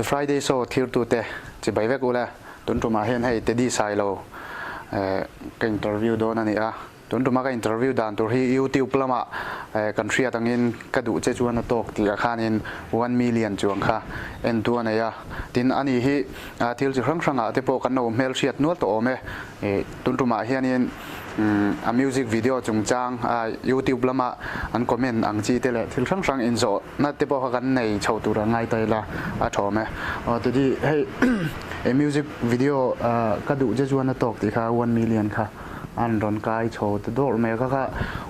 Friday so thir tu te chi bai vek ula tun tu ma hen hei te di sai lo ka interview do na ni a tun tu ma ka interview dan tur hi YouTube lama country atangin ka du che chuan tok ti a khanin 1 million chuang kha en tu na ya tin ani hi thil chi hrang hrang a te po kan no mel riat nual to ome tun tu ma hianin a music video chung chang YouTube lama an comment ang chi te le thil sang in zo na te po kan nei chho tu ra ngai tai la a thome to di hey a music video ka du je chuan tok ti kha 1 million kha an ron kai chho te dor me kha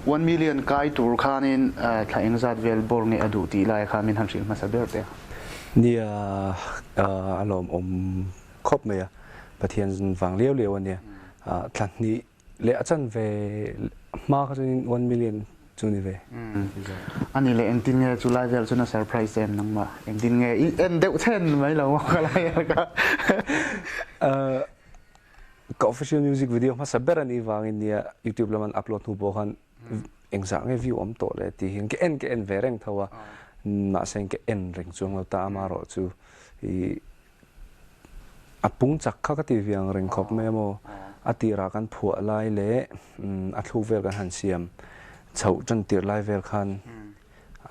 1 million kai tur khanin tha engzat vel bor nge adu ti lai kha min han sil ma saber te nia alom khop me pathian wang leo leo ania thlan ni le achan ve ma kha 1 million chuni ve ani le entin nge chulai vel chuna surprise em nang ma entin nge en deu chen mai lo ka lai ka ka official music video ma saber ani wang in nia YouTube laman upload nu bo khan engza nge view om to le ti hin ke en vereng thawa na seng ke en reng chung lo ta ma ro chu i apung chak kha ka ti viang reng khop me mo atira kan phua lai le a thu vel kan han siam chau chan tir lai vel khan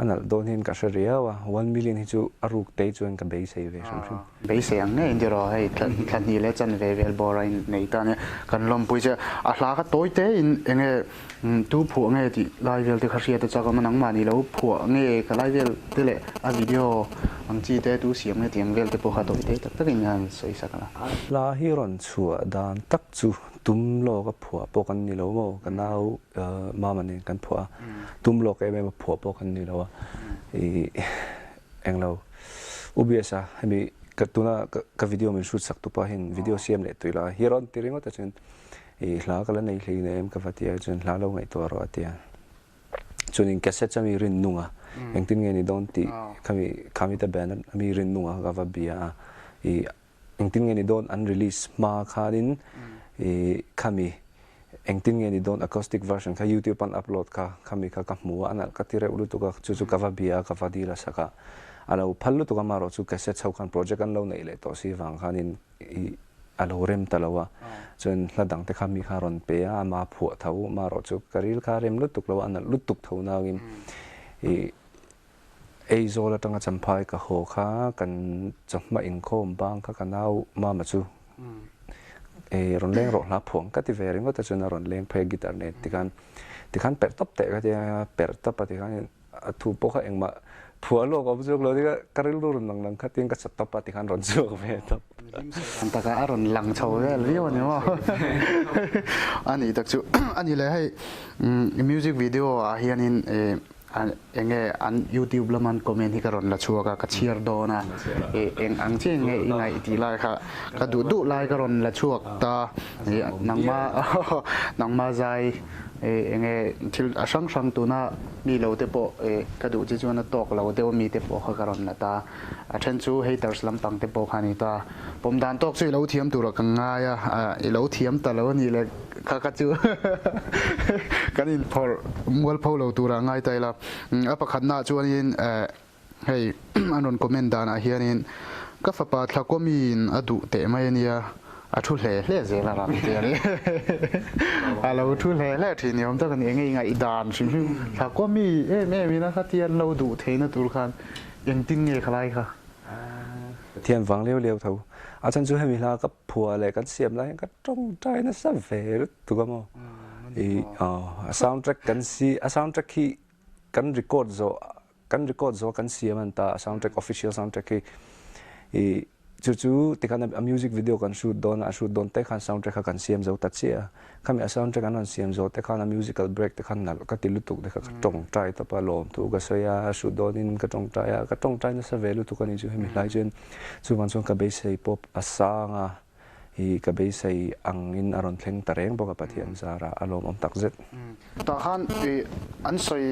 anal don hin ka sharia wa 1 million hi chu aruk te chuan ka bei sei ve sham bei sei ang ne indiro hei thlan ni le chan ve vel borain nei ta ne kan lom pui che a hla ka toi te in enge tu phu nge ti lai vel te khasia te chaka manang mani lo phu nge ka lai vel te le a video ang chi te tu siam ne tiang vel te po kha toi te tak tak in han soi sakala la hi ron chua dan tak chu tum lo ka phua po kan ni lo mo kan nau ma mani kan phua tum lo ka me phua po kan ni lo i englo ubisa hemi ka tuna ka video min shoot sak tu pa hin video siam le tuila hi ron tiringo ta chen i hla kala nei hlei ne em ka fatia chen hla lo ngai to ro atia chunin cassette chami rin nunga engtin nge ni don ti kami ta banner ami rin nunga ga va bia i engtin nge ni don unrelease ma khanin kami engtin nge ni don acoustic version ka YouTube an upload ka kami ka kamua anal ka tire ulu to ka chu ka va bia ka va dila saka alo phallu to ka maro chu cassette chaukan project an lo nei le to si wang khanin alo rem talawa chen hladang te kami kha ron pe a ma phu thau maro chu karil kha rem lutuk lo an lutuk thau na gim ei zola tanga champai ka ho kha kan chama in khom bang kha kanau ma ma chu ron leng ro la phong ka ti vering ta chuna ron leng phe guitar ne ti kan per top te ka ti per top ti kan thu po kha engma phua lo ko bujok lo ti ka karil ru nang nang kha ting ka chat top ti kan ron chu ve top anta ka aron lang chho vel riu ni mo ani tak chu ani le hai music video a hianin enge an YouTube laman comment hi karon la chuaka ka chiar do na eng ang che nge ingai ti lai kha ka du lai karon la chuak ta nangma zai enge thil asang sang tu na mi lo te po ka du chi chuan tok lo te mi te po kha karon la ta a then chu haters lampang te po khani ta pom dan tok chui lo thiam tu ra ka nga ya i lo thiam ta lo ni le kha chu kan in for mol pho lo tu ra ngai tai la apa khanna chuan in hei anon comment dan a hianin ka fa pa thla komin adu te mai nia a thu hle je la ram te ri alo thu hle thi ni om ta kan nge ngai dan sim thla komi me mi na khatian lo du theina tur khan eng tin nge khlai kha thian wang leo leo thau a chan chu hemi hla ka phua le kan siam lai ka tong tai na sa ve tu ka mo soundtrack kan si a soundtrack hi kan record zo kan siam an ta soundtrack official soundtrack hi chu te kan a music video kan shoot don te kan soundtrack kan siam zo ta chia kami a soundtrack an siam zo te kan a musical break te kan nal ka tilutuk de ka tong trai ta pa lom tu ga soya shoot don in ka tong trai na sa velu tu kan ni chu hemi lai chen chu wan chong ka be sei pop asanga hi ka be sei angin aron thleng tareng bo ka pathian zara alom om tak zet ta han an soi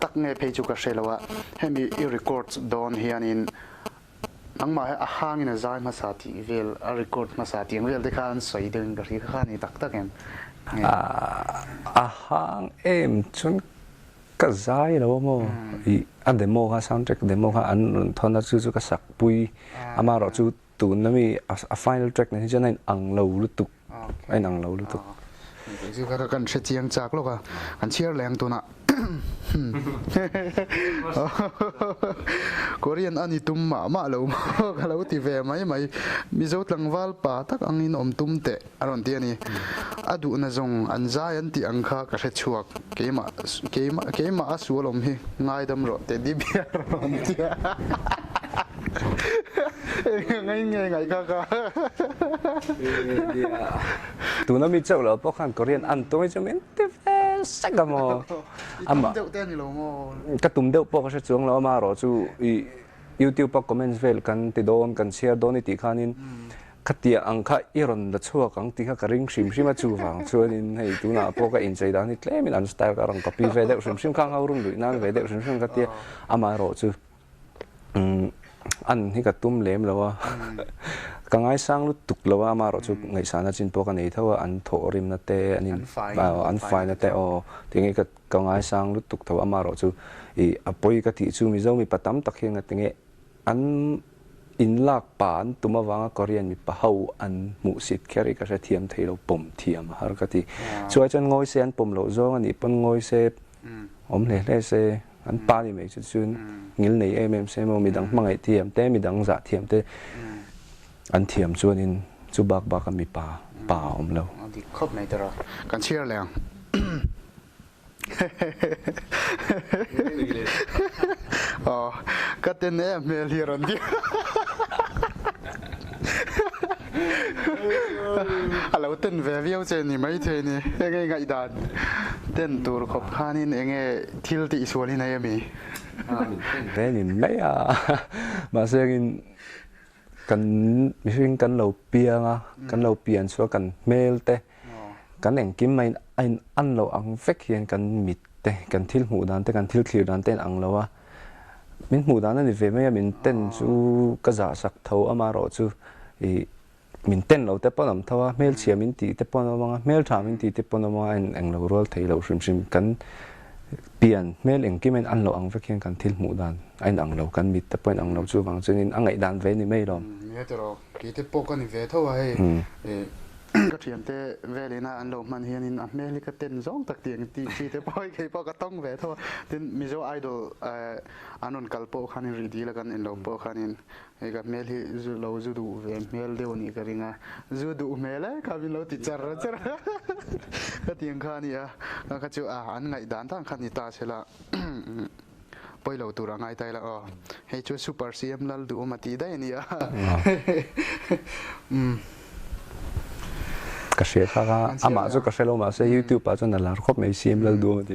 tak nge phe chu ka shelawa hemi I records don hianin angma a hangin a zai ma sa ti vel a record ma sa ti vel de khan soi den ga ri kha ni tak em a hang em chun cái giải đâu mà anh demo ha soundtrack demo ha anh thon là chú cái sạc bùi ama rồi chú tụi nó mi final track này cho nên ăn lâu lúc tục anh ăn lâu lúc tục chứ cái cần sẽ chiang chạc lúc à anh chia leng tu nè Korean anh tum mà lâu cái lâu thì về mấy mi dấu tăng val pa tắc anh in tum tệ aron tiền ni adu na zong anh zai anh ti ang kha cái chuak cái mà asu lom hi ngay đâm rồi te đi bia ron tia ngay ka tụi nó mi châu là bóc hàng Korean ăn tôi cho mình tiếp sắc cả mà ama cái tụm đeo bóc cái chuông là mà rồi chú YouTube bóc comment về kan ti don kan share don ti khanin khati ang kha iron da chua kang ti kha ka ring sim sim chu wang chuanin hei tu na po ka in chei dan ni tlemin an style ka rang copy ve de sim sim khang haurun lui nan ve de sim sim ka ti ama ro chu anh hi ka tum lem lawa ka ngai sang lu tuk lawa ma ro chu ngai sana chin po ka nei thawa an tho rim na te anin an fai na te o tinge ka ngai sang lu tuk thawa ma ro chu i apoi ka ti chu mi zo mi patam tak hiang tinge an in lak pa an tuma wanga Korean mi pa hau an mu sit khari ka sa thiam thei lo pom thiam har ka ti chuai chan ngoi se an pom lo zo ani pon ngoi se om le se anh ba đi mấy chút xuyên nghĩ này em xem mà mình đang mang cái thiểm té mình đang giả thiểm té anh thiểm cho nên chú bác cái mi pa ông lâu thì khóc này rồi cần chia lẹng cái tên này mẹ liền rồi đi lâu tên về viêu trên thì mấy thế này nghe ngày đàn tên tour khóc khanin nghe thiêu tị xuống đi này mi thế nhìn mấy mà xem cần lâu piang cần lâu piang số cần mail te cần anh kiếm mấy anh ăn lâu ăn phết hiện cần mít te cần thiêu mù đàn te cần thiêu clear đàn tên ăn lâu mình mù đàn này về mấy mình tên chú cái giả sắc thâu ama rồi chú mình tên lâu te pon am thawa mail chia mình ti te pon ama mail tham mình ti te pon ama anh lâu rồi thấy lâu sim cần pian mail anh kiếm anh lâu ăn phết hiện cần thiêu mù đàn anh ăn lâu cần mít te pon ăn lâu chú vang cho nên ăn ngày đàn về ni mấy rồi nghe rồi kỹ te pon cái về thôi hay cái chuyện thế về lên anh lâu man hiền in America tên giống đặc tiếng ti te boy cái bao cái tông về thôi tên mizo idol anon kalpo khanin ready là kan in lâu po khanin cái mail hi zu lâu zu du về mail deu ni cái ringa zu du mail ấy cái lâu ti char cái tiếng khani cái chu anh ngày đàn thang khani ta sẽ là bôi lâu tu ra ngay tay là hay chu super cm lal du mà ti đây ni cái xe khác ama cho cái xe lâu mà xe YouTube cho nên là khóc mấy xem là đua thì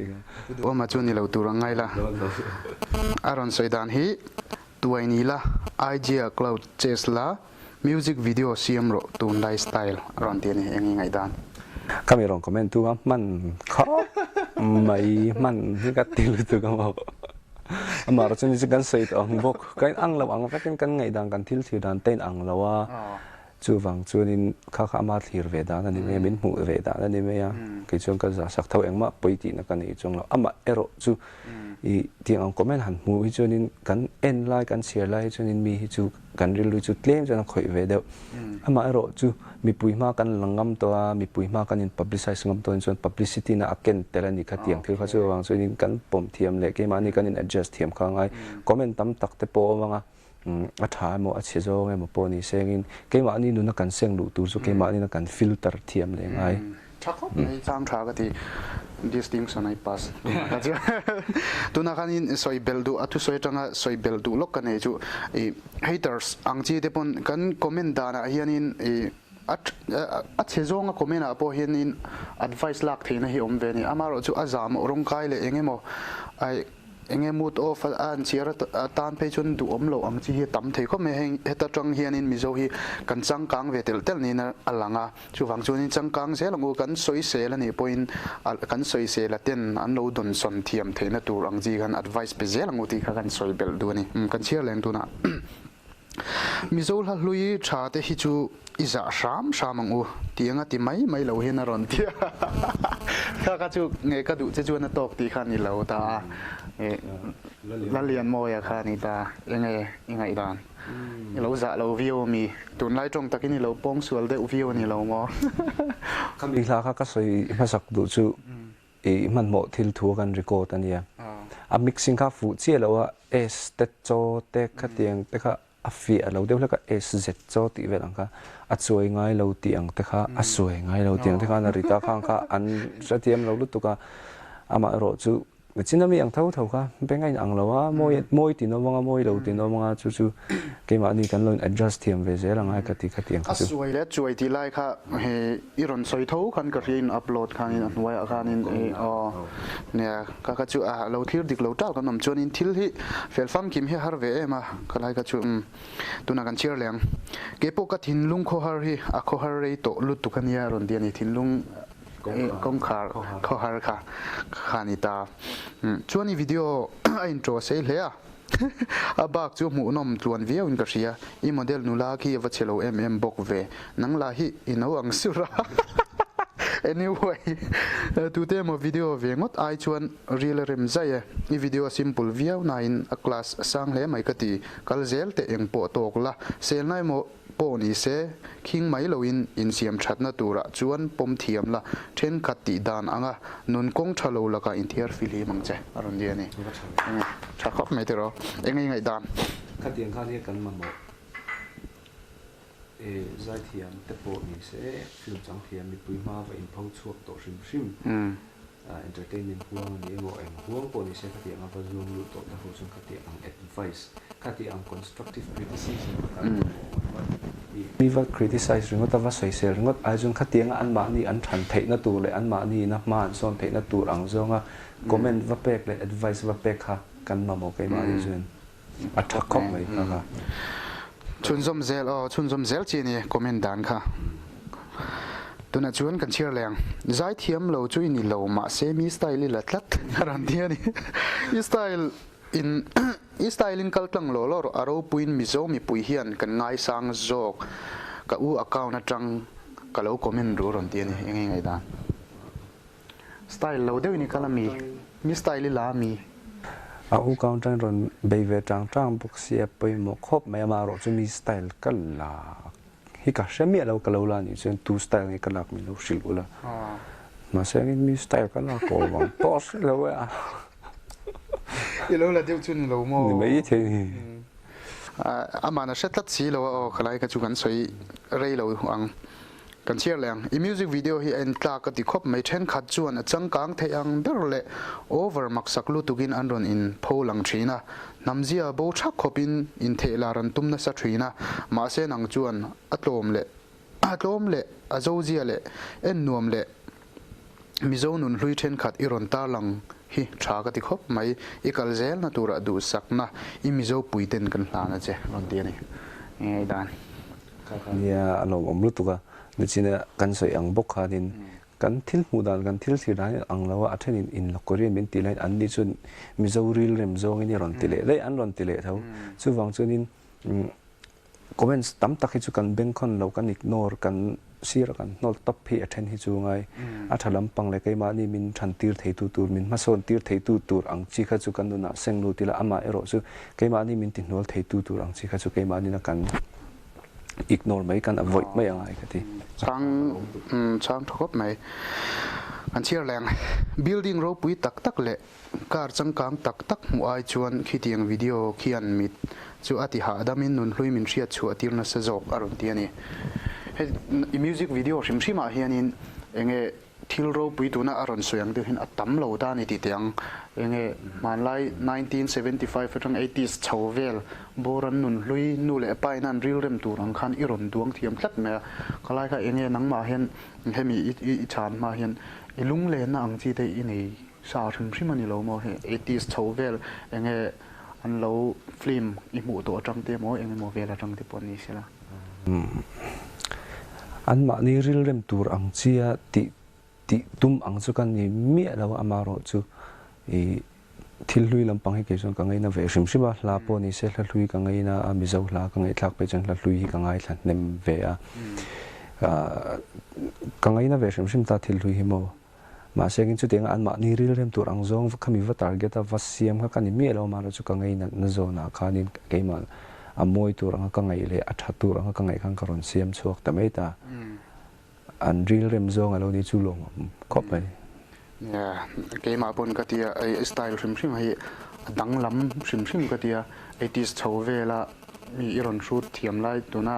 mà cho nên lâu tu ra ngay là Aaron Soidan hi tuai ni la IG cloud chesla music video cm ro tu lifestyle ron ti ni engi ngai dan kami rong comment tu man khóc mấy man hi ka til tu ka mo ama ro chuni kan sei to ang bok kain ang law ang fakin kan ngai dang kan til dan ten ang lawa chú vàng chú nên khá khá mà thiệt về đó nên mình biến mũ về đó nên mình cái chuyện cái giả sắc thâu em mà bây giờ nó cái này chung là mà ero chú thì ông comment hẳn mũ cho nên cái end like cái share like cho nên mi chú cái real chú claim cho nó khỏi về đâu mà ero chú mi pui mà cái langam to mi pui mà cái publicize ngam to cho publicity na aken tela ni khát tiếng thì khá chú vàng cho nên cái bom thiam lệ cái mà ni cái adjust thiam khá ngay comment tâm tắc te po vàng thà một chế độ nghe một bộ này xem cái mà anh nó cần xem đủ tu số cái mà anh nó cần filter thiam lên ngay chắc không sang thà cái thì distinction này pass tu na kanin soi beldu atu soi tanga soi beldu lok kan chu haters ang chi te pon kan comment dana hianin at chế độ nga comment apo hianin advice lak theina hi om ve ni amaro chu azam rong kai le engemo ai anh em mút off anh chia ra tan pe chun du om lo ang chi hi tam thei kho me heta tang hian in mizo hi kan chang kang ve tel tel ni na alanga chu wang chun in chang kang se langu kan soi se la ni point kan soi se la ten an lo don son thiam theina tur ang ji kan advice pe zel langu ti kha kan soi bel du ni kan chia leng tu na mizo la lui tha te hi chu iza sham shamang u tianga ti mai lo hin ron tia ข้าก็จูเงยก็ดูจะจวนตกตีข้านี่เราตาละเลียนโมยข้านี่ตายังไงดานเราจะเราวิวมีตุนไล่ตรงตะกี้นี่เราป้องสวนได้วิวนี่เราหมอคำอีกแล้วข้าก็ใส่มาสักดูจูมันเหมาะที่ทัวกันรีโกตันเนี่ยมิกซิ่งข้าฟูเชี่ยแล้วว่าเอสเตโจเตะขัดเตียงเตะข้าฟีเราเดี๋ยวแล้วก็เอสเซโจตีเวลังข้าสวยง่ายเราเตียงเตะข้าสวยง่ายเราเตียงเตะข้านาริตาข้างข้าอันเทียมเราลุตุก้ามาโรจูจินน่ามีอย่างเท่าค่ะเป็นไงอย่างเราว่ามวยตีนว่ามวยเราตีนว่าจู่เกมอันนี้กันเรา adjust เทียมเวเซลังไงขัดตีเตียงสวยและสวยที่ไล่ค่ะเฮอีรอนสวยทุ่ขันกระดิ่งอัปโหลดขันนี้ไว้ขันนี้เนี่ยก็จู่เราที่ดิกเราเจ้ากันนำจวนอินทิลที่เฟลฟังคิมเฮฮาร์เวมาก็ไล่ก็จู่ตัวนักการเชียร์เลี้ยงเก็บปกติลุงโคฮาร์ฮีโคฮาร์เรย์โตลุตุกันยารอนเดียนี่ทิลุงกงขาโคฮาร์ค่ะขันนี้ตาชวนในวิดีโออินโทรเสียเลยอ่ะบักจู่หมู่นมตวนวิวอินกระเชียอีโมเดลนูลาคีวัชโลบอกเวนังลาฮีอินเอาอังสุระ anyway ตัวเต็มวิดีโอเวงดไอชวนรีเลริมใจอีวิดีโอ simple วิวนายน์คลาสสังเลไม่กติกัลเซลเตะยังโปตกละเซลนายโมปนี่เสคิงไม่ลวินอินเสียมชัดนาตัวระจวนปมเทียมละเช่นขัดติดานอ่ะนุนกงชะโลละก็อินเทียร์ฟิลีมังเจอารมณ์ดีนี่ชักขอบไม่ติดหรอยังไงดานขัดเตียงข้าที่กันมาหมดใจเทียมแต่ปนี่เสฟิล์มจังเทียมมีปุยมาว่าอินพาวชวกโตชิมentertainment พวงนี้ว่าพวงปนี่เสขัดเตียงว่ารวมรู้โตแต่หัวชนขัดเตียง advice ขัดเตียง constructive criticismมีว่า criticize หรือว่าแต่ว่าใส่เสียหรือว่าไอ้จนขัดเตียงอันมานี่อันฉันเทนะตัวเลยอันมานี่นะมาอันซ้อนเทนะตัวอังจงอ่ะ comment ว่าเป็กเลย advice ว่าเป็กค่ะกันมาหมดกันมานี่จนอัดทักคบเลยนะครับชุนสมเซลชุนสมเซลจีนี่คอมเมนต์ด่านค่ะตัวนั้นชวนกันเชียร์แรงใจเทียมเราช่วยนี่เรามาเซมีสไตล์ลัดลัดรันเดียนี่อีสไตล์อินกัลตังโลลอร์อารมณ์ปุยนมิโซมีปุยเฮียนกันง่ายสังโจกกับอูอากาวนัดจังกับเราคอมเมนต์รู้รันเดียนี่ยังไงด่านสไตล์เราเดี๋ยวนี้ก็มีสไตล์ลิลามีอูกาวจังรอนเบย์เวจังบุกเสียไปหมกครบไม่มาหรอกจะมีสไตล์กันละฮิกาเชมีเราก็เราละนี่เช่นตูสไตล์นี่ก็ลักมีเราสิลุละมาเสียงมีสไตล์กันละก็วังตอสเราเว้ยอีเราละเดี๋ยวชุนเราโม่นี่ไม่ใช่อามานะเช็ดลัดสีเราขลายกันจุกันสวยเรย์เราอังกันเชียร์แรงอีมิวสิกวิดีโอที่เอ็นตากติคบไม่เช่นขัดจวนจังกังเทียงเบลเล่โอเวอร์มักสักลุตุกินอันรอนอินโพลังชีนะนำเสียโบชักขบินอินเทลารันตุมนัสทรีนะมาเสนังจวนอัตโลมเล่อโจเจียเล่เอ็นนวมเล่มิโซนุนลุยเช่นขัดอิรอนตาลังฮิชากติคบไม่อีกัลเซลนะตัวระดูสักนะอีมิโซปุยเต็นกันลานะเจ้รอนเดียนี่ไงดานเนี่ยเราอมรู้ตัวนี่จริงๆกันใส่อังบกขาดินกันทิลมูดานกันทิลสีได้อังเราว่าอัฐนินอินลักเรียนเป็นตีเลยอันนี้จนมิโซริลเรมโซงนี่รอนตีเลยเลยอันรอนตีเลยเท่าซึ่งวังจนินคอมเมนต์ตั้มตักให้จุกันเบงคอนเรากันอิกโนร์กันเสียกันนอลตับพี่อัฐนินให้จูไงอัฐลำปังเลยไกมานี่มินชันตีร์เทตูตูมินมาโซนตีร์เทตูตูอังจีขัดจุกันดูน่ะเซงรูตีละอามาเอโรซึ่งไกมานี่มินตินนอลเทตูตูอังจีขัดจุไกมานี่นักกันignore ไม่กัน avoid ไม่ยังไงกันทีช่างทบไหมอันเชียร์แรง building เราปุยตักเละการจังกังตักหัวไอชวนคิดยังวิดีโอเขียนมิดจู่อธิหาดามินนุนลุยมินเชียชัวตีร์นัสจอกอารมณ์ที่นี่เฮ้ยมิวสิกวิดีโอชิมมาเฮียนินเองทิลโรปุยตัวน่าอารมณ์สวยงเดียวเห็นอัตตั้มเราด้านนี้ติดยังเองมันไล่1975ถึง80s ชาวเวลโบราณนุนลุยนู่นเลยไปนั่นริลเรมตัวรังคันอิรอนดวงเทียมพลัดแม่ก็ไล่ก็เองนังมาเห็นให้มีอิจานมาเห็นลุงเลนนังจีได้อินี่สาวถึงชิมันนี่เราโมเห็น80s ชาวเวลเองอันเราฟิล์มอิหมู่ตัวจังเตโมเองโมเวลจังเตปนนี้ใช่ละอันมานี่ริลเรมตัวอังจีติตุ้มอังสุกันนี่เมียเราอามาโรจูทิลลุยลำปังให้เกี่ยวกับไงนะเวชิมชิบะลาปนี่เสร็จลุยกับไงนะมิจาวลากับไงทักไปจนลุยกับไงทันเนมเวียกับไงนะเวชิมตาทิลลุยหิโม mà sẽ cái chút tiếng anh mà ni ril rem tur ang zong kami va target va siam ka kan mi lo ma ro chu ka ngai na zona khanin ke ma amoi tur ang ka ngai le atha tur ang ka ngai khang karon siam chuak ta mai ta an ril rem zong alo ni chu lo khop mai ya ke ma pon ka tia ai style shim hai dang lam shim ka tia 80s chovela mi iron shoot thiam lai tuna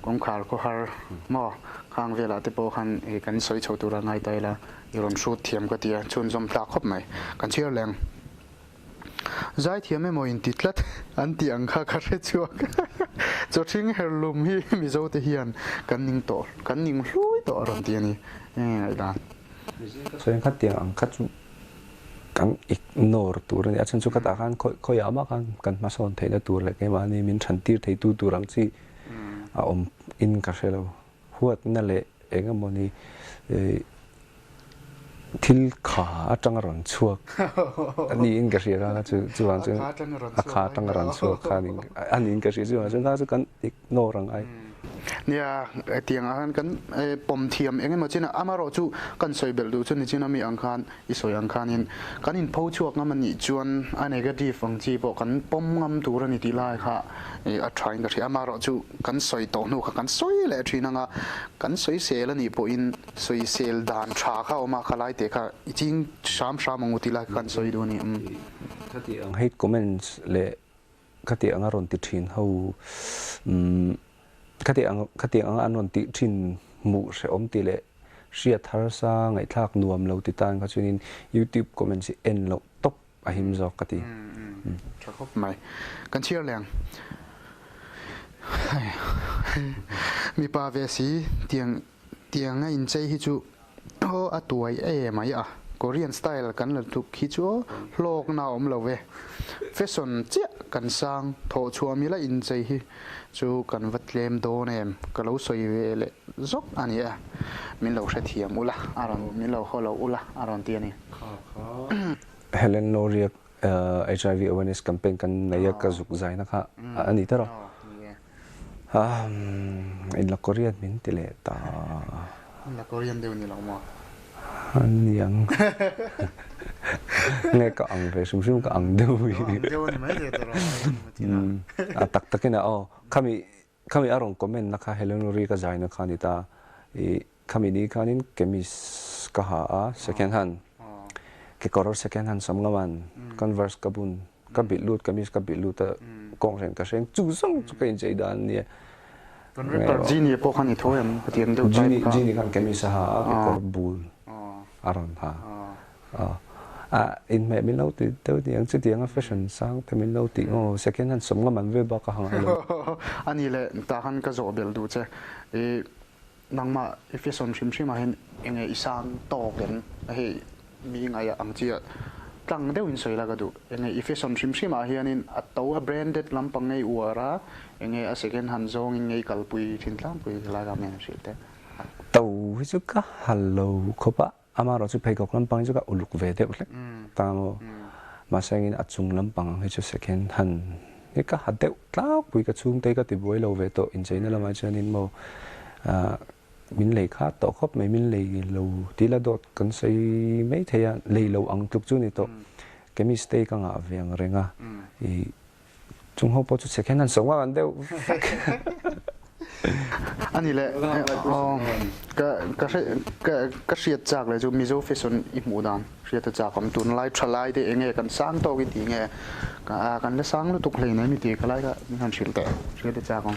kong khar ko har mo khang vela te po khan e kan soi chho tura ngai tai la iron shoot thiam ka tia chun zom ta khop mai kan chiar leng zai thiam mo in titlat an ti ang kha re chuak cho thing herlum hi mi zo te hian kan ning hlui to ron ti ani ai dan so yang khat tiếng ang khat chu kan ignore tur ni achan chu ka ta khan khoi ama kan ma son theina tur le ke ma ni min than tir thei tu turang chi a om in ka shelo huat na le enga moni thil kha atang ron chuak ani in ka ria chu chuang chu a kha tang ron chuak kha ni ani in ka ria chu na chu kan ignore ang ai nia tiang an kan pom thiam enge ma china amaro chu kan soibel du chu ni china mi ang khan I soi ang khan in kan in pho chuak ngam ni chuan a negative ang chi bo kan pom ngam tur ani ti lai kha a trying ka ria amaro chu kan soi to nu kha kan soi le thina nga kan soi sel ani po in soi sel dan tha kha oma khalai te kha ching sham ngu ti lai kan soi du ni khati ang hate comments le khati ang aron ti thin ho khati ang anon ti thin mu se om ti le ria thar sa ngai thak nuam lo ti tan kha chunin YouTube comment si en lo top a him zo kati khop mai kan chiar leng mi pa ve si tiang a in chei hi chu ho a tuai mai a Korean style kan la thuk hi chu hlok na om lo ve fashion che kan sang tho chua mi la in chei hi chu kan vatlem do nem ka lo soi ve le zok ani a min lo hre thiam ula aron min lo holo ula aron ti ani Helen Loria HIV awareness campaign kan naya ka zuk zai na kha ani taro in la Korean min tile ta la Korean de ni lo mo anh yang nghe có ăn về sum có ăn đâu tak tak na oh kami arong comment na kha Helen Ri ka zai na khani ta kami ni khanin kemis ka ha second hand ke koror second hand sam ngawan converse kabun ka bilut kamis ka bilut ta kong ren ka seng chu sang chu ka in jai dan ni converter jini po khani thoyam patien deu jini kan kemis ha ke kor bul aron ha in mẹ mình lâu thì tôi tiếng chứ tiếng fashion sang thì mình lâu thì second hand sống mà mình về bao cả hàng lâu anh ấy là ta han cái chỗ bel đủ chứ nang mà fashion sim mà hiện anh ấy sang to gần hay mi ngay ang chia tăng đều in soi là cái đủ anh ấy fashion sim mà hiện in tàu branded lắm bằng ngay uara anh ấy second hand zong anh ấy kalpui thiên lang pui là cái mình sẽ thế tàu ví dụ cả hello khop ama ro chu phegok lampang chu ka uluk ve de ule tamo ma sangin achung lampang he chu second hand he ka hadeu tla pui ka chung te ka ti boi lo ve to in chaina lama chanin mo min lei kha to khop mai min lei lo ti la dot kan sei mai theya lei lo ang tuk chu ni to ke mi stay ka nga veng renga I chung ho po chu second hand so wa an deu anh ấy là cái siết chặt lại cho mizo fashion ít mùa đan siết chặt còn tuần lại trở lại thì nghe cần sáng to cái tiếng nghe cần nó sáng nó tục lên này mi tiếng cái lại cái mình siết tệ siết chặt không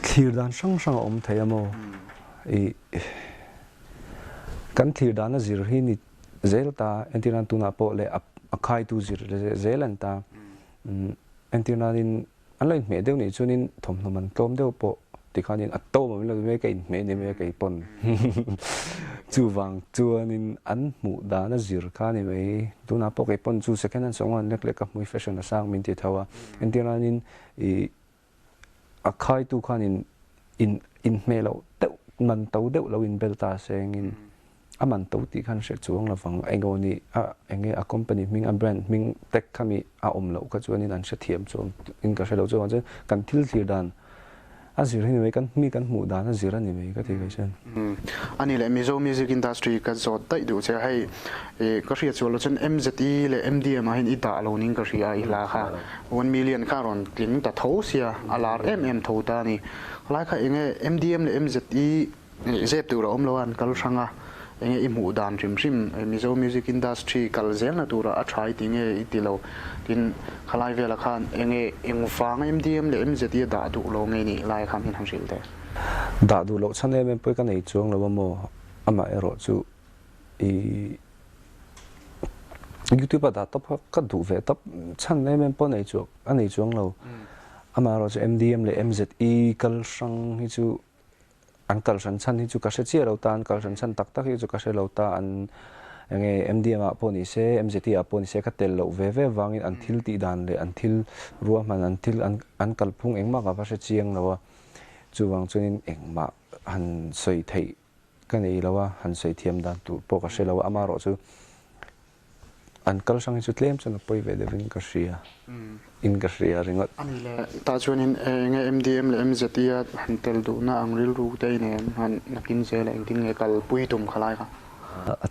thiệt đan sang sang ông thấy không cái thiệt đan nó gì rồi hi dễ ta antinan tu na po le akai tu gì rồi dễ lần ta antinan anh lấy mẹ đeo này cho nên thầm thầm mình tôm đeo bộ thì khai nên tô mà mình lấy mấy cái mẹ này mấy cái pon chu vàng chu nên anh mũ đá nó dìr khai này mấy tu nạp bộ cái pon chu second hand xong anh lấy cái mũi fashion là sang mình thì thua anh tiếng nên khai tu khai nên in mẹ lâu đeo mình tàu đeo lâu in belta sang in mình tàu thì khai sẽ chuông là vàng anh gọi ni anh nghe company mình brand mình tech kami lâu cái chuông nên anh sẽ thiểm chuông in cái sẽ lâu chuông chứ cần thiếu gì đàn a zir hi mai kan mi kan mu dan a zir ani mai ka ti gai chen ani le mizo music industry ka zot tai du che hai ka ria chu lo chen MZE le MDM a hin i da lo ning ka ria I la kha 1 million ka ron tin ta tho sia alar tho ta ni lai kha enge MDM le MZE zep tu ro om lo an kal sanga enge I mu dan trim sim mizo music industry kal zel na tura a thai tinge I ti lo tin khalai vela khan enge fang MDM le MZE da du lo nge ni lai kham hin ham sil te da du lo chan em poi kan ei chuang lo mo ama ero chu I YouTube da top ka du ve top chan em pon ei chu an ei chuang lo ama ro chu MDM le MZE kal sang hi chu an kal san chan hi chu ka se chia lo tan kal san chan tak tak hi chu ka se lo ta an enge MDM a poni se MZE a poni se ka tel lo ve wangin an thil ti dan le an thil ruwa man an thil an kal phung engma ka va se chiang lo chu wang chunin engma han soi thei kan ei lo han soi thiam dan tu po ka se lo ama ro chu an kal sang hi chu tlem chana poi ve de vin ka ria in ka ria ringot ani le ta chuanin enge MDM le MZE a han tel du na angril ru te ne han nakin se le engtin nge kal pui tum khalai kha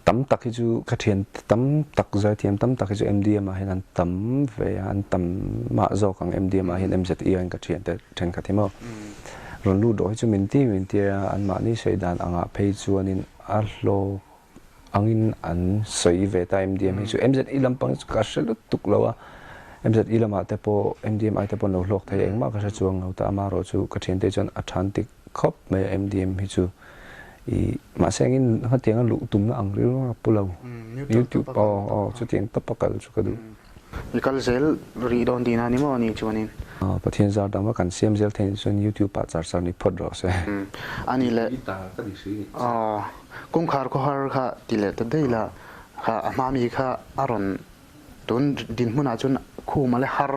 tam tak hi chu ka thian tam tak zai thiam tam tak hi chu MDM a hin an tam ve an tam ma zo kang MDM a hin MZE an ka thian te then ka thimo ron lu do hi chu min ti an ma ni sei dan anga phei chuanin a hlo angin an soi ve ta MDM hi chu MZE lampang chu ka hre tuk lo MZE lama te po MDM ai te po no hlok thei engma ka sa chuang lo ta ama ro chu ka thian te chon atlantic khop me MDM hi chu I ma sengin ha tiang lu tum na ang ri lo pulo YouTube chu tiang tapakal chu ka du ikal zel ri don dina ni mo ni chuanin pathian zar dama kan siam zel thein chon YouTube pa char char ni phot ro se ani le ta ka di si kong khar ko har kha tile ta deila kha ama mi kha aron ton din huna chun khu male har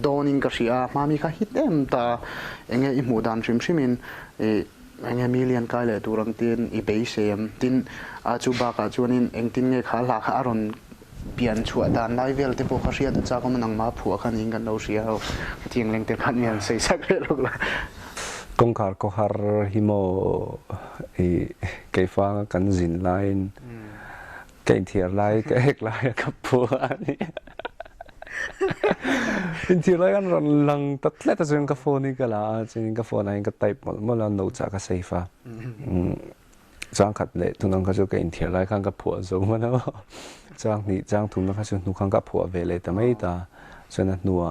doning ka sia ma mi kha hitem ta enge I mu dan trim simin enge million kai le turang tin I be sem tin a chu ba ka chuanin engtin nge kha la kha aron pian chua dan lai vel te po kha ria ta cha ko manang ma phu khan ing kan lo sia ho tiang leng te khan mian sei sak re lo la kong khar ko har himo I keifa kan zin line kein thiar lai ke ek lai ka pu ani in thiar lai kan ron lang tatle ta jeng ka phone ni kala chin ka phone ai ka type mo la no cha ka seifa chang khat le tunang ka jo ke in thiar lai kan ka phu zo ma no chang ni chang thum na ka chu nu khang ka phu ve le ta mai ta chana nuwa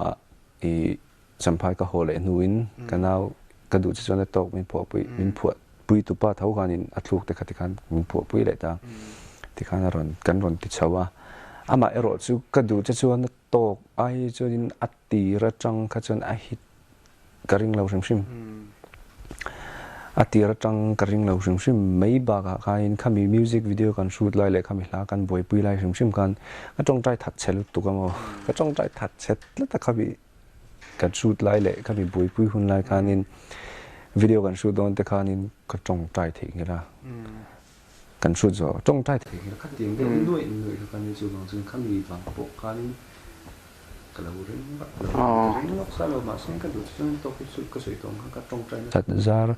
I champhai ka hole nuin kanau ka du chana tok min phu pui tu pa thau kanin athluk te khati kan min phu pui le ta ti khana ron kan ron ti chawa ama ero chu ka du cha chuan tok ai chuin atti ra chang kha chon a hit karing lo sim atti ra chang karing lo sim mai ba ka khain khami music video kan shoot lai le khami hla kan boi pui lai sim kan ka tong trai that chelu tu ka mo ka tong trai that chet la ta khabi kan shoot lai le khami boi pui hun lai khanin video kan shoot don te khanin ka tong trai thei ngira kan shoot zo tong tai the ka ting de noi kan ni chu long chung kan ni bang po kan ka lo ring ba ring lok sa lo ma sen ka du chung to ku su ka soi tong ka tong tai chat zar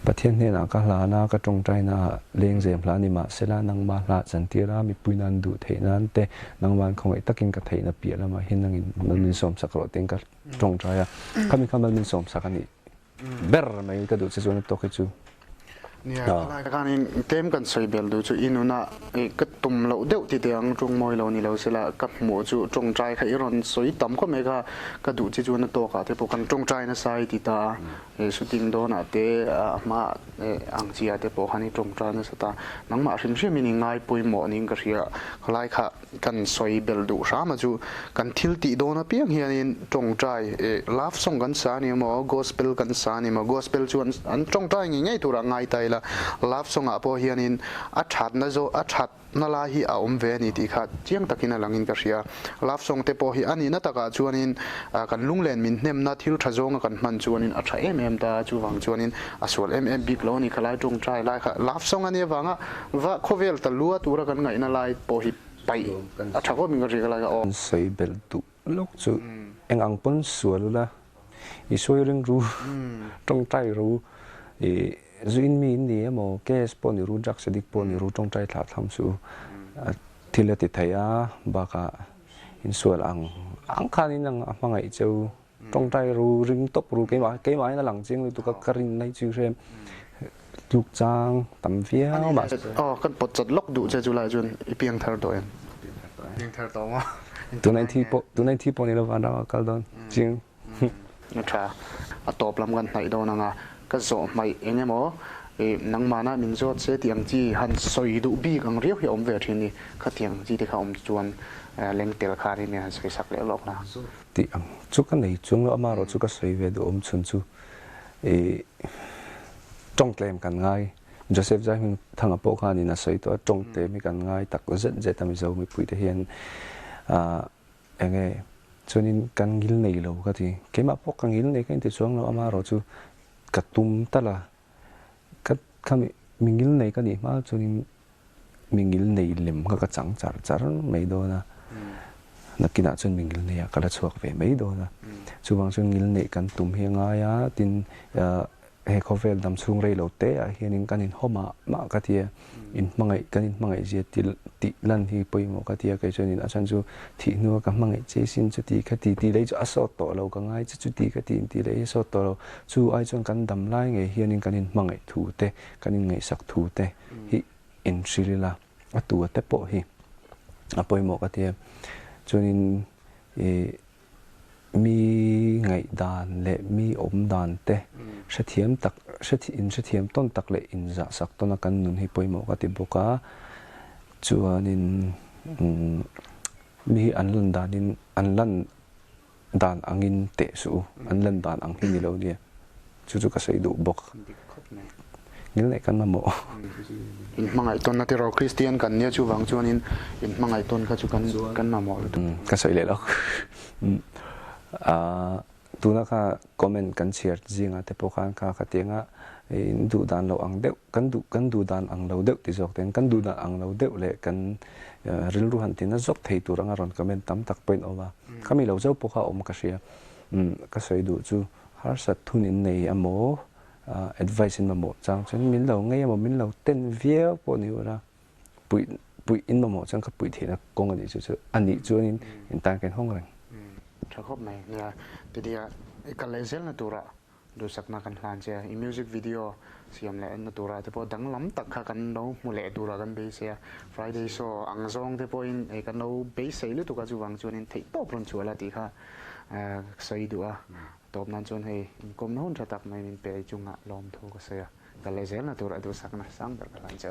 pathian ne na ka hla na ka tong tai na leng zem hla ni ma sela nang ma hla chan ti ra mi puinan du the nan te nang wan khong ai takin ka thei na pi la ma hin nang in min som sak ro teng ka tong tai ya kami kamal min som sak ani ber mai ka du chu to ke chu nia kan in tem kan soi bel du chu inuna ka tum lo deuh ti tiang tung moi lo ni lo sela ka mu chu tong trai khai ron soi tam ko me ka du chi chu na to ka te po kan tong trai na sai ti ta shooting do na te ma ang chia te po hani tong trai na sa ta nang ma hrim hrim ni ngai pui mo ning ka ria khlai kha kan soi bel du sa ma chu kan thil ti do na piang hian in tong trai love song kan sa ni mo gospel kan sa ni mo gospel chu an tong trai ngi ngai tu ra ngai tai love song a po hianin a that na zo a that na la hi a om ve ni ti kha chiang takina langin ka ria love song te po hi ani na taka chuanin kan lunglen min hnem na thil tha zonga kan man chuanin a tha em ta chu wang chuanin a sol big lo ni khalai tung trai lai kha love song ani wanga wa khovel ta lua tura kan ngai na lai po hi pai a tha ko min ga ri ka lai o sei bel tu lok chu eng ang pon sual la i soi ring ru trong trai ru i zuin mi ni mo ke spon ru jak sedik pon ru trong trai thla tham su thila ti thaya ba ka in sual ang khanin ang mangai cheu trong trai ru ring top ru ke mai na lang ching tu ka karin nai chu rem lục trang tầm phía mà cái bột chật lốc đủ cho chú lại chun ipiang thar to em ipiang thar to mà tụi này thi bộ này là vào đó cả đơn riêng nó cha top làm gần này đâu nè cái số mày anh em ó nang mana min zo che tiang chi han soi du bi kang riu hi om ve thini kha tiang chi te kha om chuan leng tel kha ri ne han sei sak le lok na ti ang chu kan nei chung lo ma ro chu ka sei ve du om chun chu trong tlem kan ngai Joseph Jai Hing thang apo kha ni na sei to trong te mi kan ngai tak zet zet tam zo mi pui te hian enge chunin kan gil nei lo ka ti ke ma pok kan gil nei kan ti chuang lo ama ro chu katum tala kat khami mingil nei ka ni ma chunin mingil nei lem ka chang char char mai do na kina chun mingil nei ka la chuak ve mai do na chuwang chung ngil nei kan tum hi nga ya tin he khovel dam chung rei lo te a hianin kanin homa ma ka tia in mangai kanin mangai je ti lan hi poimo ka tia kai chunin a chan chu thi nu ka mangai che sin chu ti kha ti lei chu asot to lo ka ngai chu ti ka ti lei so to lo chu ai chon kan dam lai nge hianin kanin mangai thu te kanin ngai sak thu te hi in shilila atu te po hi a poimo ka tia chunin mi ngai dan le mi om dan te sathiam tak sathiam ton tak le in za sak ton kan nun hi poimo ka ti boka chuanin mi an lan dan angin te su an lan dan ang hi ni lo dia chu ka sei du bok ngil nei kan ma mo in mangai ton na ti ro Christian kan nia chu wang chuan in mangai ton kha chu kan ma mo ka sei le lo tuna kha comment kan share jinga te pokhan kha khatenga in du dan lo ang deuh kan du dan ang lo deuh ti jok ten kan du dan ang lo deuh le kan ril ru han tin na jok thei tur anga ron comment tam tak point over kami lo zo pokha om ka sia ka sei du chu har sat thun in nei amo advice in mamo chang chen min lo ngai amo min lo ten vie po ni ora pui in mamo chang ka pui thena kong ani chu ani chu in tan ken hong rang thakop mai nia tidia ikalezel na tura du sakna kan hlan che i music video siam le na tura te po dang lam tak kha kan no mule tura kan be se Friday so angzong te po in e kan no be sei lu tu ka chu wang chuan in thei top ron chuala ti kha sei du a top nan chuan hei kom non tha tak mai min pe chunga lom tho ka se kalezel na tura du sakna sang ber ka lan che